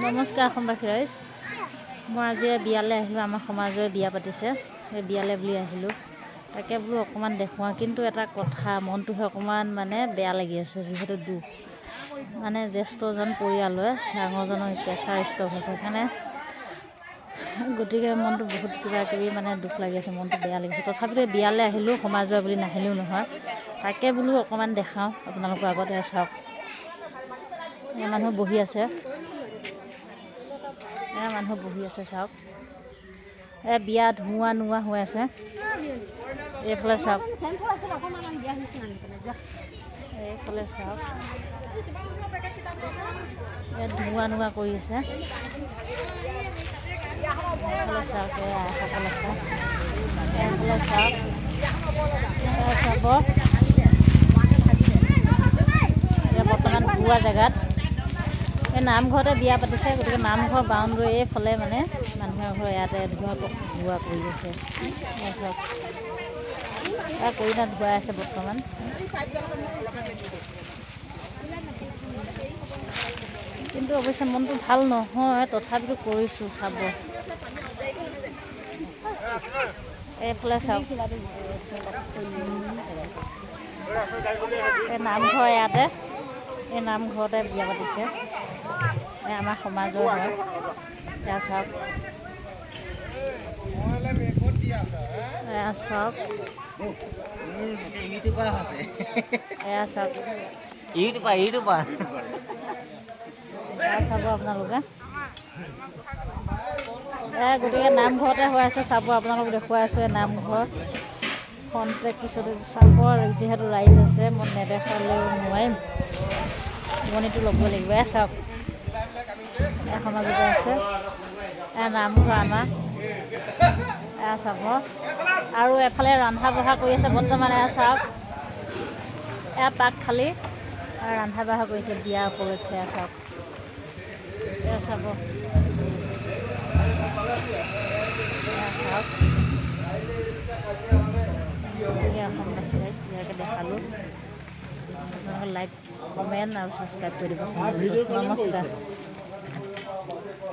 নমস্কাৰ অসমবাসী ৰাইজ। মই আজি বিয়ালৈ আহিলোঁ। আমাৰ সমাজৰে বিয়া পাতিছে, সেই বিয়ালৈ বুলি আহিলোঁ। তাকে বোলো অকণমান দেখুৱাওঁ। কিন্তু এটা কথা, মনটোহে অকণমান মানে বেয়া লাগি আছে, যিহেতু দুখ মানে জ্যেষ্ঠজন পৰিয়ালৰে ডাঙৰজনৰ প্ৰেছাৰ ষ্টক হৈছে, সেইকাৰণে গতিকে মনটো বহুত কিবা কিবি মানে দুখ লাগি আছে, মনটো বেয়া লাগিছে। তথাপিতো বিয়ালৈ আহিলোঁ, সমাজৰ বুলি নাহিলেও নহয়। তাকে বোলো অকণমান দেখাওঁ আপোনালোকৰ আগতে। চাওক, মানুহ বহি আছে, মানুহ বহি আছে, চাওক। বিয়া ধুওৱা নোওৱা হৈ আছে। এইফালে চাওক, এইফালে চাওক, ধুওৱা নোওৱা কৰি আছে। এইফালে চাওক, আইসকল আছে। এইফালে চাওক, চাব বৰ্তমান ধুওৱা জেগাত এই নামঘৰতে বিয়া পাতিছে। গতিকে নামঘৰ বাউণ্ডৰী এইফালে মানে মানুহৰ ঘৰ ইয়াতে ধুওৱা কৰি আছে। চাওক, কইনা ধুৱাই আছে বৰ্তমান। কিন্তু অৱশ্যে মনটো ভাল নহয়, তথাপিতো কৰিছোঁ। চাব, এইফালে চাওক, এই নামঘৰ ইয়াতে, এই নামঘৰতে বিয়া পাতিছে। আমাৰ সমাজৰ হয়। এয়া চাওক, এয়া চাওক, এয়া চাওক, এয়া চাব আপোনালোকে। গতিকে নামঘৰতে হৈ আছে। চাব, আপোনালোক দেখুৱাই আছোঁ। এই নামঘৰ কণ্টেক্ট পিছতে চাব, যিহেতু ৰাইজ আছে, মই নেদেখালেও নোৱাৰিম, মনিটো ল'ব লাগিব। চাওক, সমাজতে আছে নামঘৰ আমাৰ। চাব, আৰু এফালে ৰন্ধা বঢ়া কৰি আছে বৰ্তমান। চাওক, পাক খালি ৰন্ধা বঢ়া কৰিছে বিয়া উপলক্ষে। চাওক, চাব, চাওক। গতিকে অসমবাসী ৰাইজ, ইয়াকে দেখালোঁ। আপোনালোকে লাইক, কমেণ্ট আৰু ছাবস্ক্ৰাইব কৰি দিব। নমস্কাৰ।